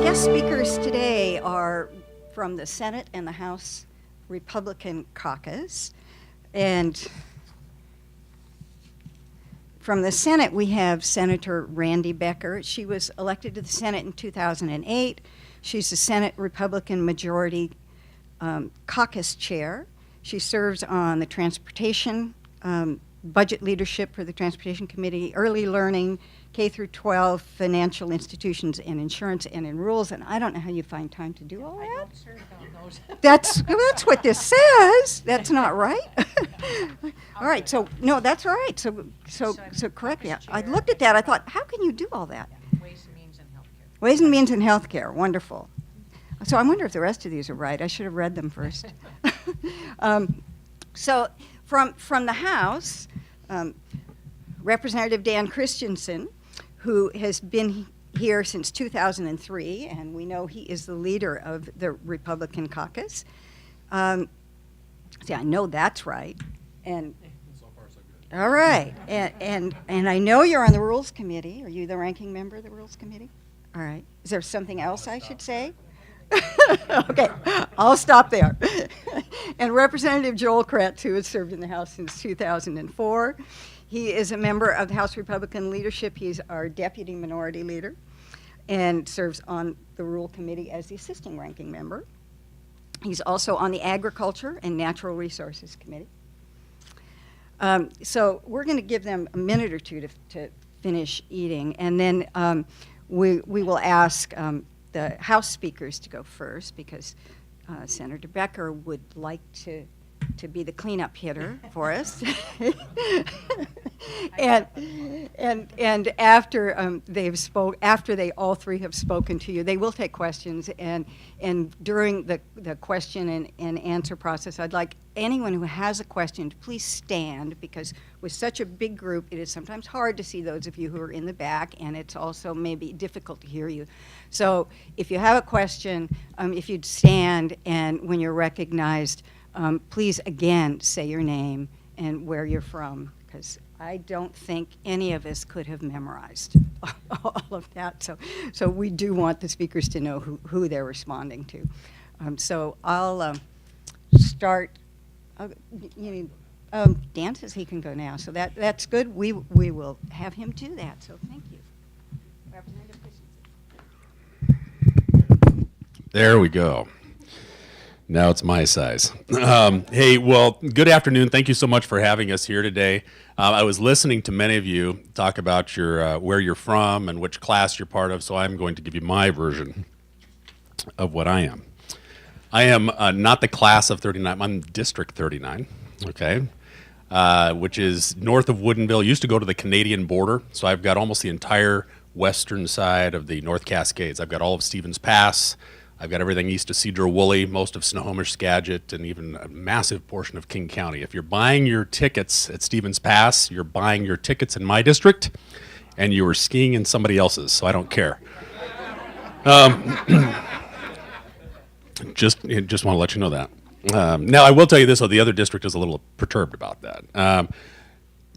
guest speakers today are from the Senate and the House Republican caucus. And from the Senate, we have Senator Randi Becker. She was elected to the Senate in 2008. She's the Senate Republican Majority Caucus Chair. She serves on the Transportation Budget Leadership for the Transportation Committee, Early Learning, K through 12, Financial Institutions and Insurance and in Rules. And I don't know how you find time to do all that. I don't serve on those. That's what this says. That's not right. All right. So no, that's all right. So correct me. I looked at that. I thought, how can you do all that? Yeah, Ways and Means and Healthcare. Ways and Means and Healthcare. Wonderful. So I wonder if the rest of these are right. I should have read them first. So from the House, Representative Dan Kristiansen, who has been here since 2003, and we know he is the leader of the Republican caucus. See, I know that's right. And So far, so good. all right, and I know you're on the Rules Committee. Are you the ranking member of the Rules Committee? All right. Is there something else I should say? Okay, I'll stop there. And Representative Joel Kretz, who has served in the House since 2004. He is a member of the House Republican leadership. He's our deputy minority leader and serves on the Rule Committee as the assisting ranking member. He's also on the Agriculture and Natural Resources Committee. So we're going to give them a minute or two to finish eating, and then we will ask the House speakers to go first, because Senator Becker would like to be the cleanup hitter for us. and after after they all three have spoken to you, they will take questions, and during the question and answer process, I'd like anyone who has a question to please stand, because with such a big group, it is sometimes hard to see those of you who are in the back, and it's also maybe difficult to hear you. So if you have a question, if you'd stand, and when you're recognized, please again say your name and where you're from, because I don't think any of us could have memorized all of that. So we do want the speakers to know who they're responding to. So I'll start. Dan says he can go now, so that's good. We will have him do that. So thank you, Representative Kristiansen. There we go. Now it's my size. Hey, well, good afternoon. Thank you so much for having us here today. I was listening to many of you talk about your where you're from and which class you're part of, so I'm going to give you my version of what I am. I am not the class of 39. I'm District 39, okay, which is north of Woodinville. Used to go to the Canadian border, so I've got almost the entire western side of the North Cascades. I've got all of Stevens Pass. I've got everything east of Cedar-Woolley, most of Snohomish, Skagit, and even a massive portion of King County. If you're buying your tickets at Stevens Pass, you're buying your tickets in my district, and you were skiing in somebody else's, so I don't care. Just want to let you know that. Now, I will tell you this, though, the other district is a little perturbed about that.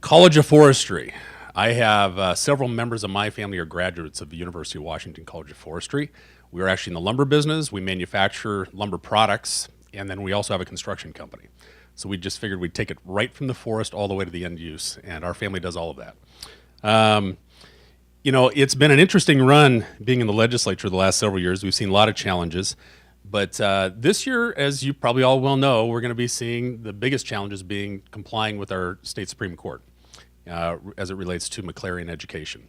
College of Forestry. I have several members of my family are graduates of the University of Washington College of Forestry. We are actually in the lumber business. We manufacture lumber products, and then we also have a construction company. So we just figured we'd take it right from the forest all the way to the end use, and our family does all of that. You know, it's been an interesting run being in the legislature the last several years. We've seen a lot of challenges, but this year, as you probably all well know, we're going to be seeing the biggest challenges being complying with our state Supreme Court as it relates to McClarian education.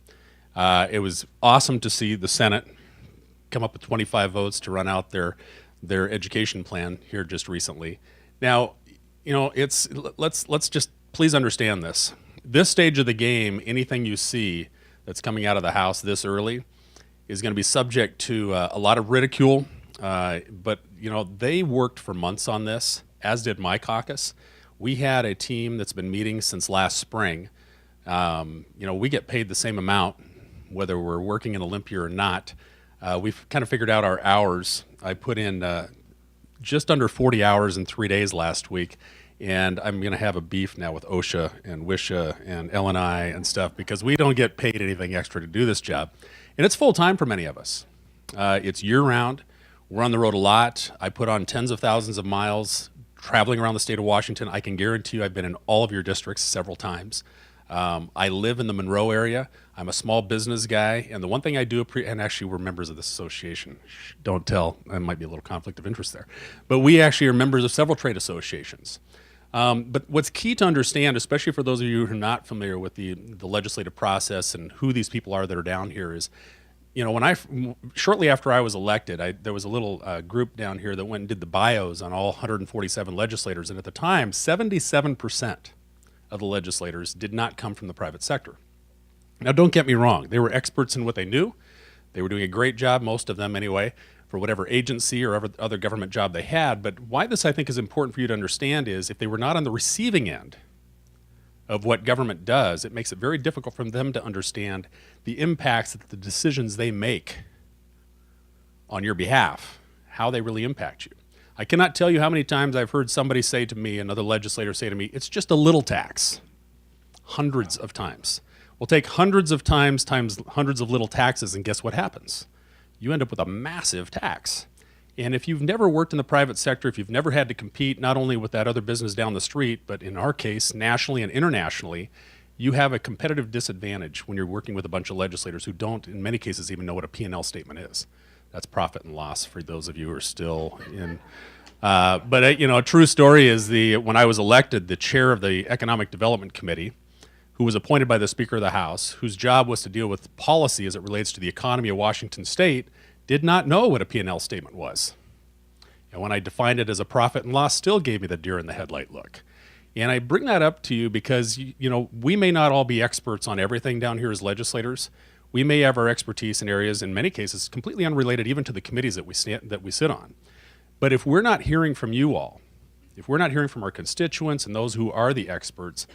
It was awesome to see the Senate come up with 25 votes to run out their education plan here just recently. Now, you know, let's just please understand this. This stage of the game, anything you see that's coming out of the House this early is going to be subject to a lot of ridicule. But you know, they worked for months on this, as did my caucus. We had a team that's been meeting since last spring. You know, we get paid the same amount whether we're working in Olympia or not. We've kind of figured out our hours. I put in just under 40 hours in 3 days last week, and I'm going to have a beef now with OSHA and WISHA and LNI and stuff because we don't get paid anything extra to do this job. And it's full time for many of us. It's year-round. We're on the road a lot. I put on tens of thousands of miles traveling around the state of Washington. I can guarantee you I've been in all of your districts several times. I live in the Monroe area. I'm a small business guy, and the one thing I do, and actually we're members of this association. Shh, don't tell, there might be a little conflict of interest there. But we actually are members of several trade associations. But what's key to understand, especially for those of you who are not familiar with the legislative process and who these people are that are down here is, you know, shortly after I was elected, there was a little group down here that went and did the bios on all 147 legislators, and at the time, 77% of the legislators did not come from the private sector. Now, don't get me wrong. They were experts in what they knew. They were doing a great job, most of them anyway, for whatever agency or other government job they had. But why this, I think, is important for you to understand is if they were not on the receiving end of what government does, it makes it very difficult for them to understand the impacts that the decisions they make on your behalf, how they really impact you. I cannot tell you how many times I've heard somebody say to me, another legislator say to me, it's just a little tax. Hundreds of times. We'll take hundreds of times hundreds of little taxes, and guess what happens? You end up with a massive tax. And if you've never worked in the private sector, if you've never had to compete not only with that other business down the street, but in our case, nationally and internationally, you have a competitive disadvantage when you're working with a bunch of legislators who don't, in many cases, even know what a P&L statement is. That's profit and loss for those of you who are still in. But you know, a true story is when I was elected, the chair of the Economic Development Committee, who was appointed by the Speaker of the House, whose job was to deal with policy as it relates to the economy of Washington State, did not know what a P&L statement was. And when I defined it as a profit and loss, still gave me the deer in the headlight look. And I bring that up to you because, you know, we may not all be experts on everything down here as legislators. We may have our expertise in areas, in many cases, completely unrelated even to the committees that we sit on. But if we're not hearing from you all, if we're not hearing from our constituents and those who are the experts,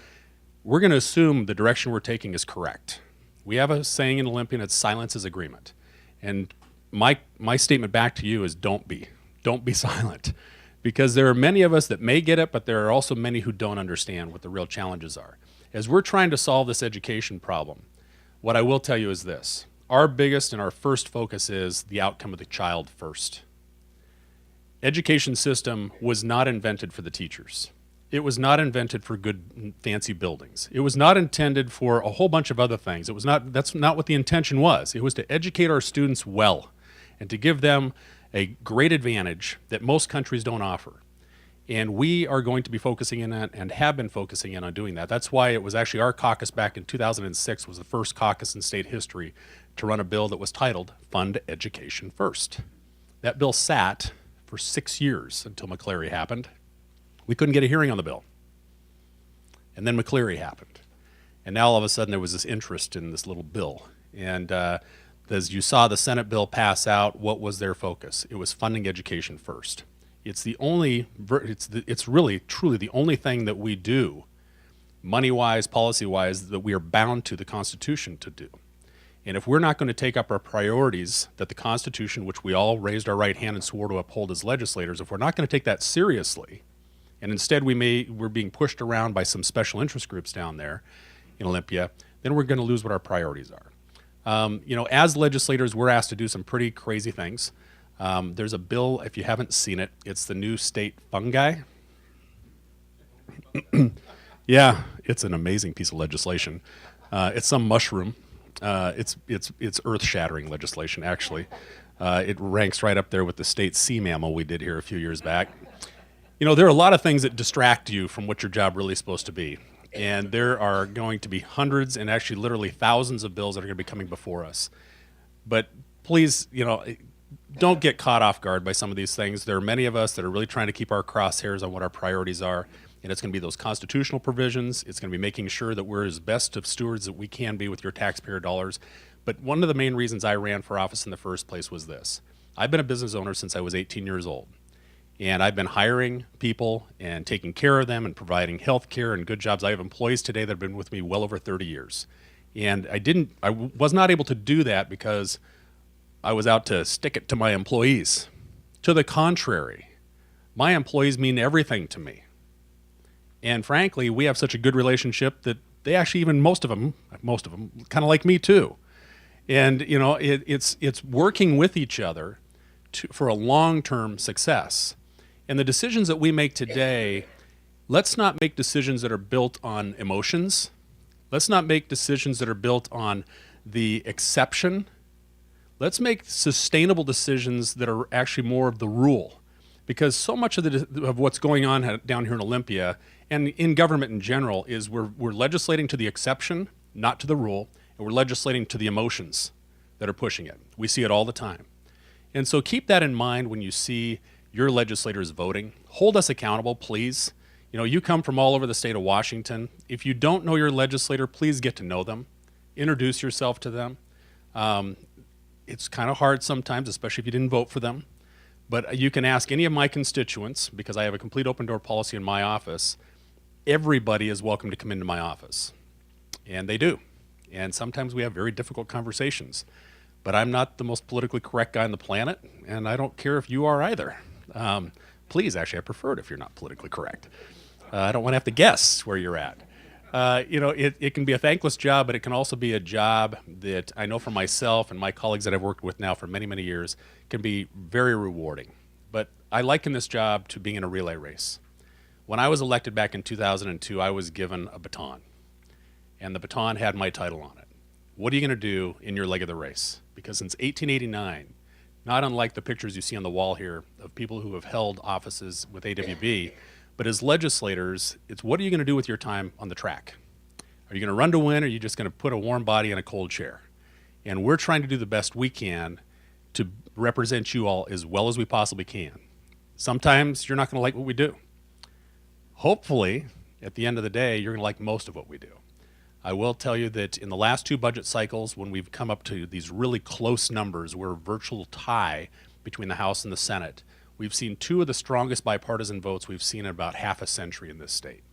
we're going to assume the direction we're taking is correct. We have a saying in Olympian, it's silence is agreement. And my statement back to you is don't be silent. Because there are many of us that may get it, but there are also many who don't understand what the real challenges are. As we're trying to solve this education problem, what I will tell you is this. Our biggest and our first focus is the outcome of the child first. Education system was not invented for the teachers. It was not invented for good, fancy buildings. It was not intended for a whole bunch of other things. That's not what the intention was. It was to educate our students well and to give them a great advantage that most countries don't offer. And we are going to be focusing in on and have been focusing in on doing that. That's why it was actually our caucus back in 2006 was the first caucus in state history to run a bill that was titled Fund Education First. That bill sat for 6 years until McCleary happened. We couldn't get a hearing on the bill. And then McCleary happened. And now all of a sudden there was this interest in this little bill. And as you saw the Senate bill pass out, what was their focus? It was funding education first. It's really, truly the only thing that we do, money-wise, policy-wise, that we are bound to the Constitution to do. And if we're not going to take up our priorities that the Constitution, which we all raised our right hand and swore to uphold as legislators, if we're not going to take that seriously, and instead we're being pushed around by some special interest groups down there in Olympia, then we're going to lose what our priorities are. You know, as legislators, we're asked to do some pretty crazy things. There's a bill, if you haven't seen it, it's the new state fungi. Yeah, it's an amazing piece of legislation. It's some mushroom. It's earth-shattering legislation, actually. It ranks right up there with the state sea mammal we did here a few years back. You know, there are a lot of things that distract you from what your job really is supposed to be. And there are going to be hundreds and actually literally thousands of bills that are going to be coming before us. But please, you know, don't get caught off guard by some of these things. There are many of us that are really trying to keep our crosshairs on what our priorities are. And it's going to be those constitutional provisions. It's going to be making sure that we're as best of stewards that we can be with your taxpayer dollars. But one of the main reasons I ran for office in the first place was this. I've been a business owner since I was 18 years old. And I've been hiring people and taking care of them and providing health care and good jobs. I have employees today that have been with me well over 30 years. And I was not able to do that because I was out to stick it to my employees. To the contrary, my employees mean everything to me. And frankly, we have such a good relationship that they actually, even most of them kind of like me too. And you know, it's working with each other for a long-term success. And the decisions that we make today, let's not make decisions that are built on emotions. Let's not make decisions that are built on the exception. Let's make sustainable decisions that are actually more of the rule. Because so much of what's going on down here in Olympia and in government in general is we're legislating to the exception, not to the rule, and we're legislating to the emotions that are pushing it. We see it all the time. And so keep that in mind when you see your legislators voting. Hold us accountable, please. You know, you come from all over the state of Washington. If you don't know your legislator, please get to know them. Introduce yourself to them. It's kind of hard sometimes, especially if you didn't vote for them. But you can ask any of my constituents, because I have a complete open door policy in my office. Everybody is welcome to come into my office. And they do. And sometimes we have very difficult conversations. But I'm not the most politically correct guy on the planet, and I don't care if you are either. Please, actually, I prefer it if you're not politically correct. I don't want to have to guess where you're at. You know, it can be a thankless job, but it can also be a job that I know for myself and my colleagues that I've worked with now for many, many years can be very rewarding. But I liken this job to being in a relay race. When I was elected back in 2002, I was given a baton, and the baton had my title on it. What are you going to do in your leg of the race? Because since 1889, not unlike the pictures you see on the wall here of people who have held offices with AWB, but as legislators, it's what are you going to do with your time on the track? Are you going to run to win, or are you just going to put a warm body in a cold chair? And we're trying to do the best we can to represent you all as well as we possibly can. Sometimes you're not going to like what we do. Hopefully, at the end of the day, you're going to like most of what we do. I will tell you that in the last two budget cycles, when we've come up to these really close numbers, we're a virtual tie between the House and the Senate. We've seen two of the strongest bipartisan votes we've seen in about half a century in this state.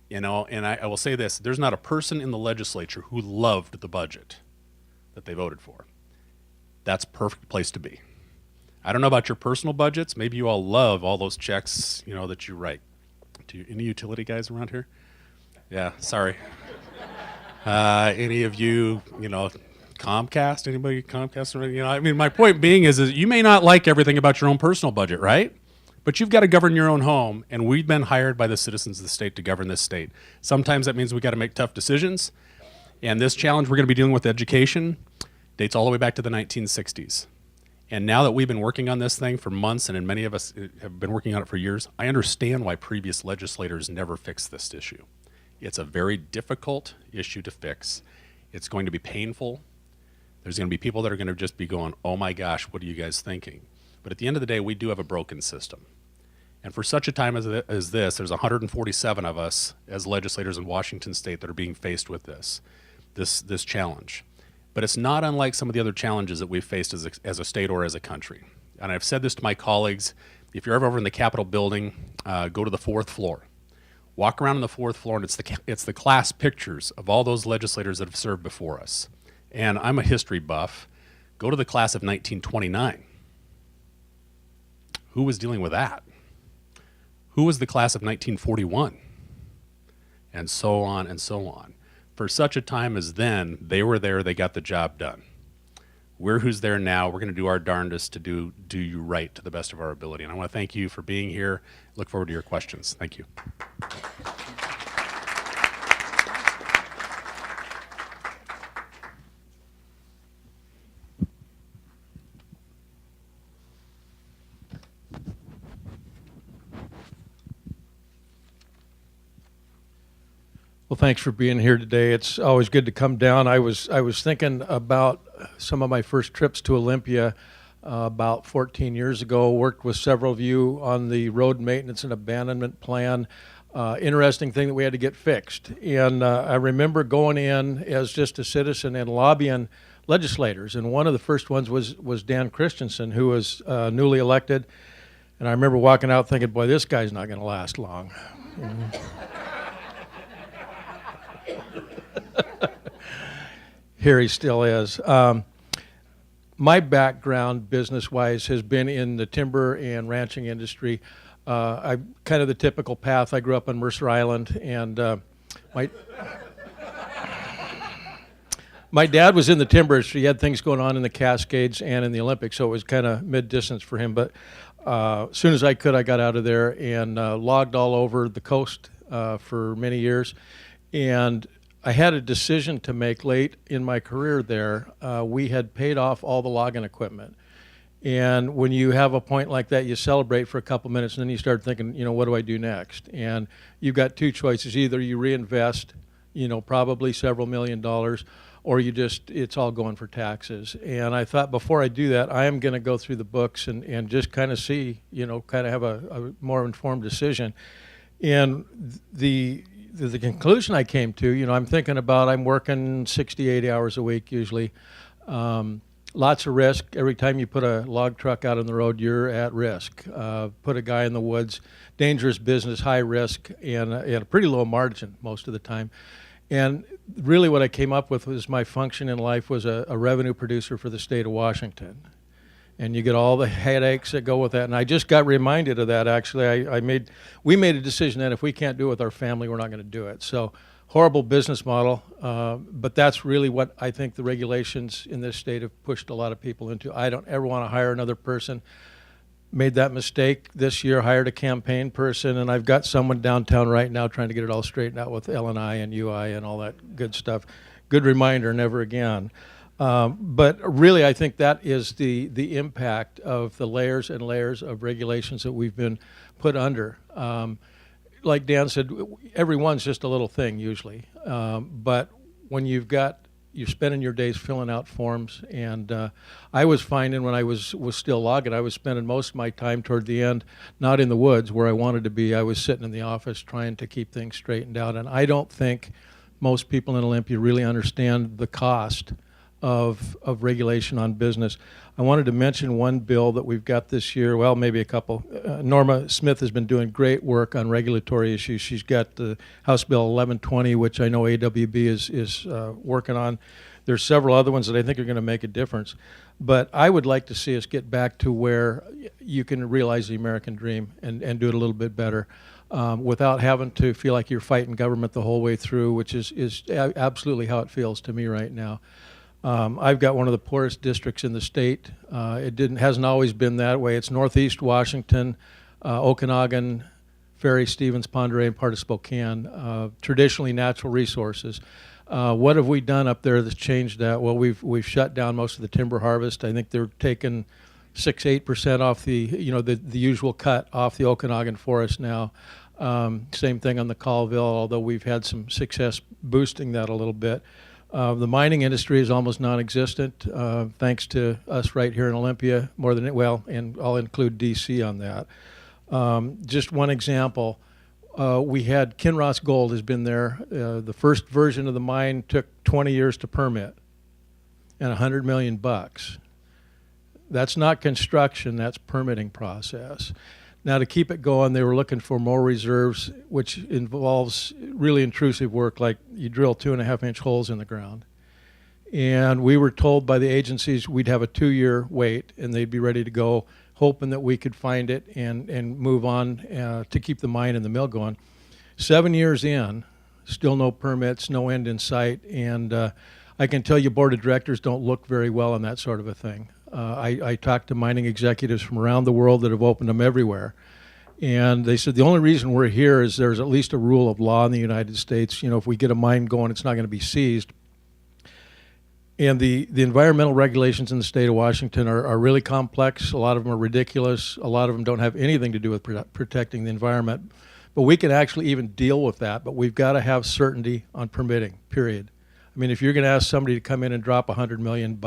You know, and I will say this, there's not a person in the legislature who loved the budget that they voted for. That's a perfect place to be. I don't know about your personal budgets. Maybe you all love all those checks, you know, that you write. Any utility guys around here? Yeah, sorry. Any of you, you know, Comcast? Anybody Comcast? You know, I mean, my point being is you may not like everything about your own personal budget, right? But you've got to govern your own home, and we've been hired by the citizens of the state to govern this state. Sometimes that means we've got to make tough decisions, and this challenge we're going to be dealing with education dates all the way back to the 1960s. And now that we've been working on this thing for months, and many of us have been working on it for years, I understand why previous legislators never fixed this issue. It's a very difficult issue to fix. It's going to be painful. There's going to be people that are going to just be going, oh my gosh, what are you guys thinking? But at the end of the day, we do have a broken system. And for such a time as this, there's 147 of us as legislators in Washington state that are being faced with this challenge. But it's not unlike some of the other challenges that we've faced as a state or as a country. And I've said this to my colleagues, if you're ever over in the Capitol building, go to the 4th floor. Walk around on the 4th floor, and it's the class pictures of all those legislators that have served before us. And I'm a history buff. Go to the class of 1929. Who was dealing with that? Who was the class of 1941? And so on and so on. For such a time as then, they were there, they got the job done. We're who's there now. We're going to do our darndest to do you right to the best of our ability. And I want to thank you for being here. Look forward to your questions. Thank you. Well, thanks for being here today. It's always good to come down. I was thinking about some of my first trips to Olympia about 14 years ago. Worked with several of you on the road maintenance and abandonment plan. Interesting thing that we had to get fixed. And I remember going in as just a citizen and lobbying legislators. And one of the first ones was Dan Kristiansen, who was newly elected. And I remember walking out thinking, boy, this guy's not going to last long. Here he still is. My background, business-wise, has been in the timber and ranching industry. I'm kind of the typical path. I grew up on My dad was in the timber industry. He had things going on in the Cascades and in the Olympics, so it was kind of mid-distance for him. But as soon as I could, I got out of there and logged all over the coast for many years. And I had a decision to make late in my career there. We had paid off all the logging equipment. And when you have a point like that, you celebrate for a couple minutes, and then you start thinking, what do I do next? And you've got two choices. Either you reinvest, probably several $1 million, or it's all going for taxes. And I thought, before I do that, I am going to go through the books and just kind of see, kind of have a more informed decision. And the conclusion I came to, I'm thinking about, I'm working 60, 80 hours a week usually. Lots of risk. Every time you put a log truck out on the road, you're at risk. Put a guy in the woods, dangerous business, high risk, and a pretty low margin most of the time. And really what I came up with was my function in life was a revenue producer for the state of Washington. And you get all the headaches that go with that. And I just got reminded of that, actually. We made a decision that if we can't do it with our family, we're not going to do it. So horrible business model, but that's really what I think the regulations in this state have pushed a lot of people into. I don't ever want to hire another person. Made that mistake this year, hired a campaign person, and I've got someone downtown right now trying to get it all straightened out with L&I and UI and all that good stuff. Good reminder, never again. But really, I think that is the impact of the layers and layers of regulations that we've been put under. Like Dan said, every one's just a little thing usually. But when you're spending your days filling out forms, and I was finding when I was still logging, I was spending most of my time toward the end, not in the woods where I wanted to be. I was sitting in the office trying to keep things straightened out. And I don't think most people in Olympia really understand the cost of regulation on business. I wanted to mention one bill that we've got this year, well, maybe a couple. Norma Smith has been doing great work on regulatory issues. She's got the House Bill 1120, which I know AWB is working on. There's several other ones that I think are going to make a difference. But I would like to see us get back to where you can realize the American dream and do it a little bit better without having to feel like you're fighting government the whole way through, which is absolutely how it feels to me right now. I've got one of the poorest districts in the state. It hasn't always been that way. It's Northeast Washington, Okanagan, Ferry, Stevens, Ponderay, and part of Spokane. Traditionally natural resources. What have we done up there that's changed that? Well, we've shut down most of the timber harvest. I think they're taking 6-8% off the usual cut off the Okanagan forest now. Same thing on the Colville, although we've had some success boosting that a little bit. The mining industry is almost non-existent, thanks to us right here in Olympia, and I'll include DC on that. Just one example, we had Kinross Gold has been there. The first version of the mine took 20 years to permit and $100 million. That's not construction, that's permitting process. Now, to keep it going, they were looking for more reserves, which involves really intrusive work, like you drill 2.5-inch holes in the ground. And we were told by the agencies we'd have a 2-year wait, and they'd be ready to go, hoping that we could find it and move on to keep the mine and the mill going. 7 years in, still no permits, no end in sight, and I can tell you board of directors don't look very well on that sort of a thing. I talked to mining executives from around the world that have opened them everywhere. And they said the only reason we're here is there's at least a rule of law in the United States. If we get a mine going, it's not going to be seized. And the environmental regulations in the state of Washington are really complex. A lot of them are ridiculous. A lot of them don't have anything to do with protecting the environment. But we can actually even deal with that. But we've got to have certainty on permitting, period. I mean, if you're going to ask somebody to come in and drop $100 million,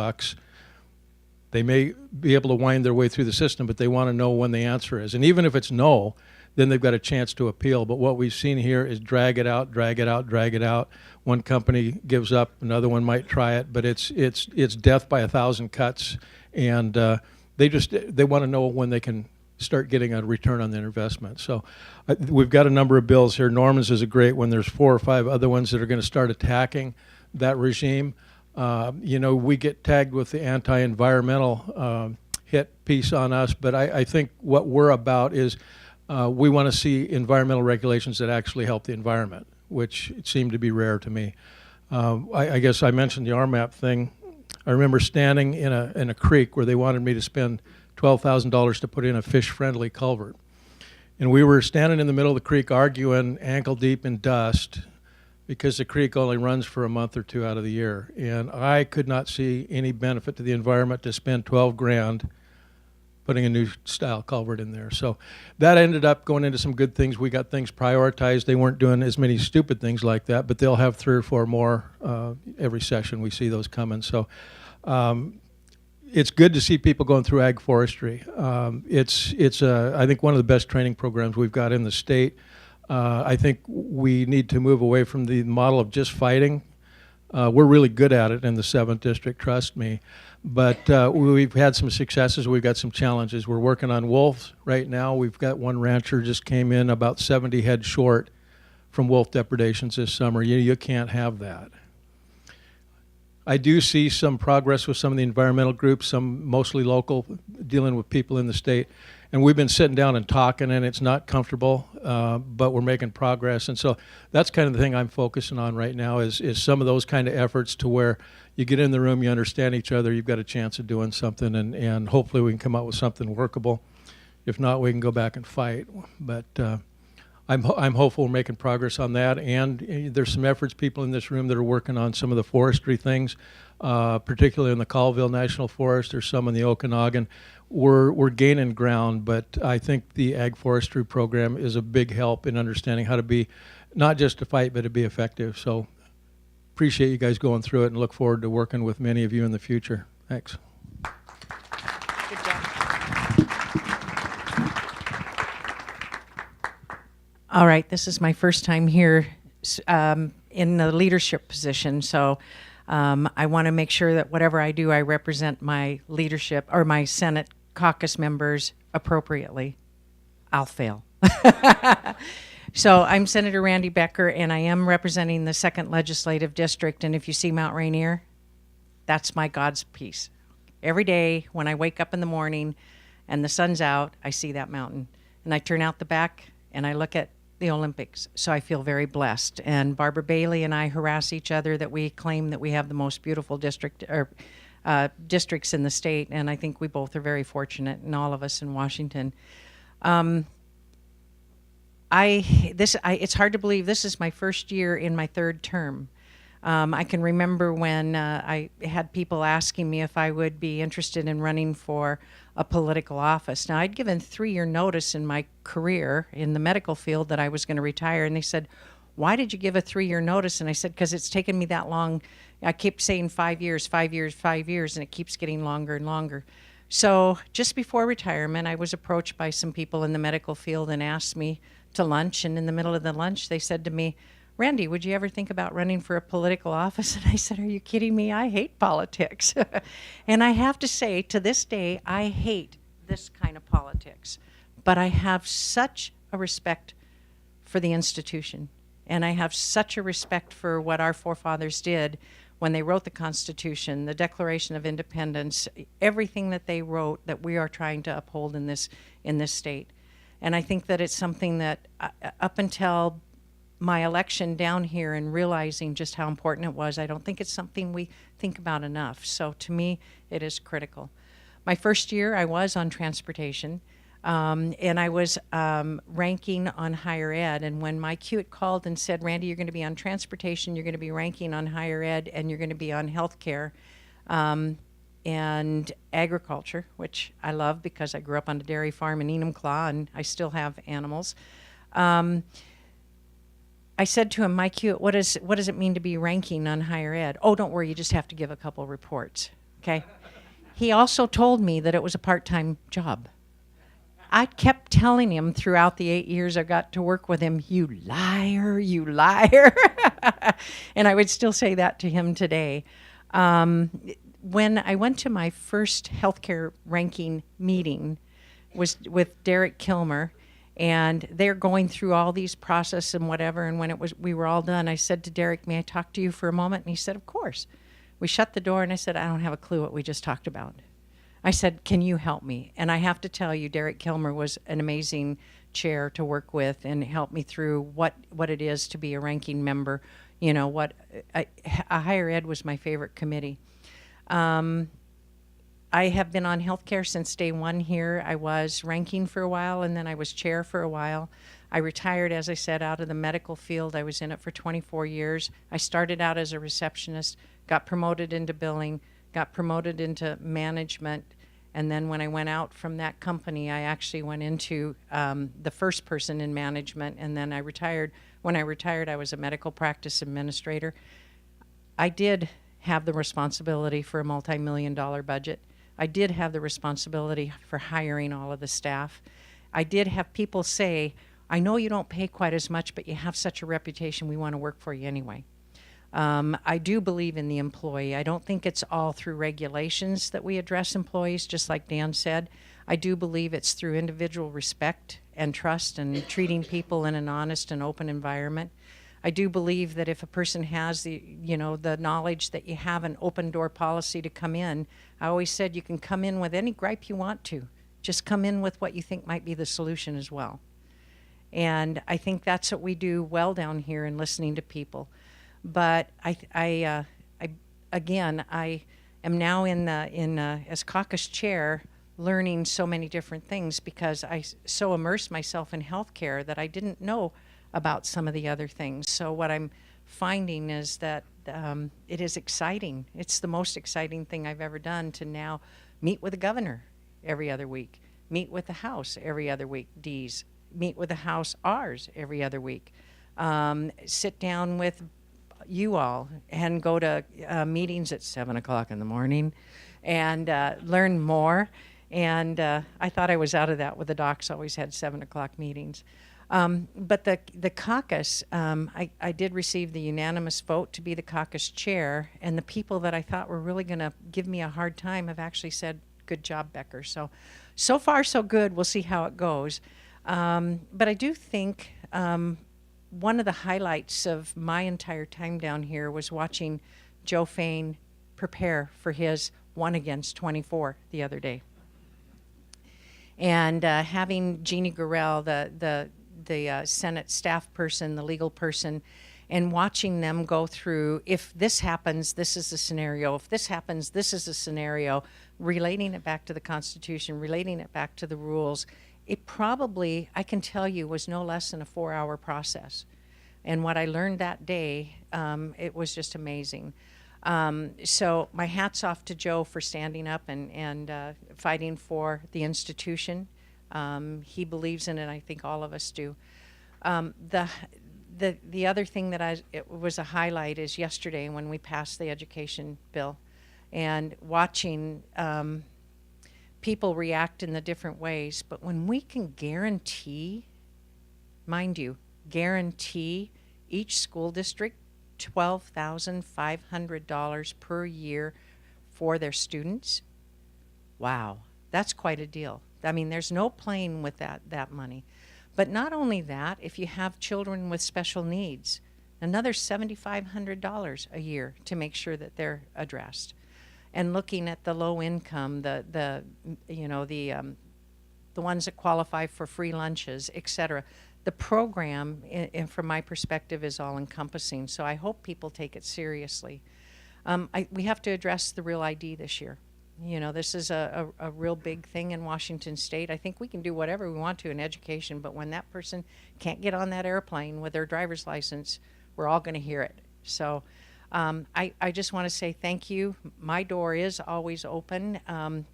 they may be able to wind their way through the system, but they want to know when the answer is. And even if it's no, then they've got a chance to appeal. But what we've seen here is drag it out, drag it out, drag it out. One company gives up, another one might try it, but it's death by 1,000 cuts. And they want to know when they can start getting a return on their investment. So we've got a number of bills here. Norman's is a great one. There's 4 or 5 other ones that are going to start attacking that regime. We get tagged with the anti-environmental hit piece on us, but I think what we're about is we want to see environmental regulations that actually help the environment, which seem to be rare to me. I guess I mentioned the RMAP thing. I remember standing in a creek where they wanted me to spend $12,000 to put in a fish-friendly culvert. And we were standing in the middle of the creek arguing ankle deep in dust because the creek only runs for a month or two out of the year. And I could not see any benefit to the environment to spend 12 grand putting a new style culvert in there. So that ended up going into some good things. We got things prioritized. They weren't doing as many stupid things like that, but they'll have 3 or 4 more every session. We see those coming. So it's good to see people going through ag forestry. It's I think one of the best training programs we've got in the state. I think we need to move away from the model of just fighting. We're really good at it in the 7th District, trust me. But we've had some successes. We've got some challenges. We're working on wolves right now. We've got one rancher just came in about 70 head short from wolf depredations this summer. You can't have that. I do see some progress with some of the environmental groups, some mostly local, dealing with people in the state. And we've been sitting down and talking, and it's not comfortable, but we're making progress. And so that's kind of the thing I'm focusing on right now is some of those kind of efforts to where you get in the room, you understand each other, you've got a chance of doing something, and hopefully we can come out with something workable. If not, we can go back and fight. But I'm hopeful we're making progress on that. And there's some efforts, people in this room that are working on some of the forestry things, particularly in the Colville National Forest. There's some in the Okanagan. We're gaining ground, but I think the ag forestry program is a big help in understanding how to be, not just to fight, but to be effective. So appreciate you guys going through it and look forward to working with many of you in the future. Thanks. Good job. All right, this is my first time here in the leadership position, so I want to make sure that whatever I do, I represent my leadership or my Senate caucus members appropriately. I'll fail. So I'm Senator Randi Becker, and I am representing the 2nd Legislative District, and if you see Mount Rainier, that's my God's piece. Every day when I wake up in the morning and the sun's out, I see that mountain, and I turn out the back and I look at the Olympics, so I feel very blessed. And Barbara Bailey and I harass each other that we claim that we have the most beautiful districts in the state, and I think we both are very fortunate, and all of us in Washington. It's hard to believe this is my first year in my 3rd term. I can remember when I had people asking me if I would be interested in running for a political office. Now, I'd given 3-year notice in my career in the medical field that I was going to retire, and they said, why did you give a 3-year notice? And I said, because it's taken me that long. I keep saying 5 years, 5 years, 5 years, and it keeps getting longer and longer. So just before retirement, I was approached by some people in the medical field and asked me to lunch, and in the middle of the lunch, they said to me, Randi, would you ever think about running for a political office? And I said, are you kidding me? I hate politics. And I have to say, to this day, I hate this kind of politics. But I have such a respect for the institution. And I have such a respect for what our forefathers did when they wrote the Constitution, the Declaration of Independence, everything that they wrote that we are trying to uphold in this state. And I think that it's something that up until my election down here and realizing just how important it was, I don't think it's something we think about enough. So to me, it is critical. My first year, I was on transportation, and I was ranking on higher ed. And when Mike Hewitt called and said, Randi, you're going to be on transportation, you're going to be ranking on higher ed, and you're going to be on healthcare and agriculture, which I love because I grew up on a dairy farm in Enumclaw, and I still have animals. I said to him, Mike Hewitt, what does it mean to be ranking on higher ed? Oh, don't worry, you just have to give a couple reports, okay? He also told me that it was a part-time job. I kept telling him throughout the 8 years I got to work with him, you liar, you liar. And I would still say that to him today. When I went to my first healthcare ranking meeting was with Derek Kilmer, and they're going through all these processes and whatever, and when we were all done, I said to Derek, may I talk to you for a moment? And he said, of course. We shut the door, and I said, I don't have a clue what we just talked about. I said, can you help me? And I have to tell you, Derek Kilmer was an amazing chair to work with and help me through what it is to be a ranking member you know, higher ed was my favorite committee. I have been on healthcare since day one here. I was ranking for a while, and then I was chair for a while. I retired, as I said, out of the medical field. I was in it for 24 years. I started out as a receptionist, got promoted into billing, got promoted into management, and then when I went out from that company, I actually went into the first person in management, and then I retired. When I retired, I was a medical practice administrator. I did have the responsibility for a multi-million-dollar budget. I did have the responsibility for hiring all of the staff. I did have people say, I know you don't pay quite as much, but you have such a reputation, we want to work for you anyway. I do believe in the employee. I don't think it's all through regulations that we address employees, just like Dan said. I do believe it's through individual respect and trust and treating people in an honest and open environment. I do believe that if a person has the knowledge that you have an open door policy to come in, I always said you can come in with any gripe you want to. Just come in with what you think might be the solution as well. And I think that's what we do well down here in listening to people. But I am now as caucus chair learning so many different things because I so immersed myself in healthcare that I didn't know about some of the other things. So what I'm finding is that it is exciting. It's the most exciting thing I've ever done to now meet with the governor every other week, meet with the House every other week, D's, meet with the House R's every other week, sit down with you all and go to meetings at 7 o'clock in the morning and learn more. And I thought I was out of that with the docs, always had 7 o'clock meetings. But the caucus, I did receive the unanimous vote to be the caucus chair, and the people that I thought were really going to give me a hard time have actually said, good job, Becker. So far, so good. We'll see how it goes. But I do think one of the highlights of my entire time down here was watching Joe Fain prepare for his 1 against 24 the other day. And having Jeannie Gurrell, the Senate staff person, the legal person, and watching them go through, if this happens, this is the scenario. If this happens, this is the scenario, relating it back to the Constitution, relating it back to the rules. It probably, I can tell you, was no less than a 4-hour process. And what I learned that day, it was just amazing. So my hat's off to Joe for standing up and fighting for the institution. He believes in it. I think all of us do. The other thing that it was a highlight is yesterday when we passed the education bill, and watching people react in the different ways. But when we can guarantee, mind you, guarantee each school district $12,500 per year for their students, wow, that's quite a deal. I mean, there's no playing with that money. But not only that, if you have children with special needs, another $7,500 a year to make sure that they're addressed. And looking at the low income, the ones that qualify for free lunches, et cetera. The program, from my perspective, is all encompassing. So I hope people take it seriously. We have to address the real ID this year. You know, this is a real big thing in Washington State. I think we can do whatever we want to in education, but when that person can't get on that airplane with their driver's license, we're all going to hear it. So I just want to say thank you. My door is always open.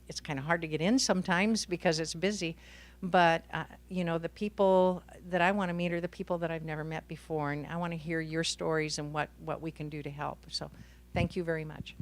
It's kind of hard to get in sometimes because it's busy, but the people that I want to meet are the people that I've never met before, and I want to hear your stories and what we can do to help. So thank you very much.